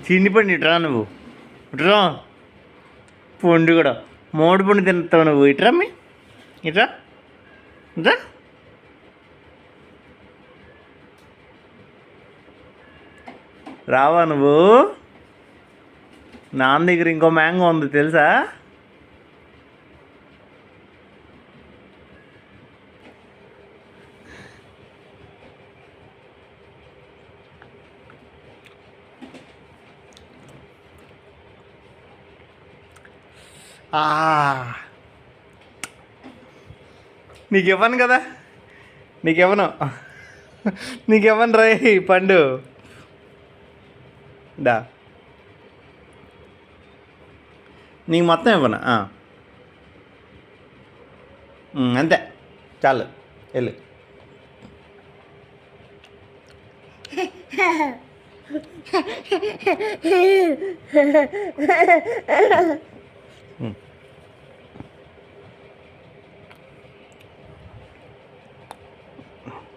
చిన్ని పండు ఇట్రా నువ్వు ఇట్రా పండు కూడా మోడు పండు తింటావు నువ్వు ఇట్రా మీ ఇట్రా ఇట్రా రావా నువ్వు నాన్న దగ్గర ఇంకో మ్యాంగో ఉంది తెలుసా నీకు ఇవ్వను కదా నీకు ఇవ్వను రా ఈ పండు దా నీకు మొత్తం ఇవ్వను అంతే చాలు వెళ్ళు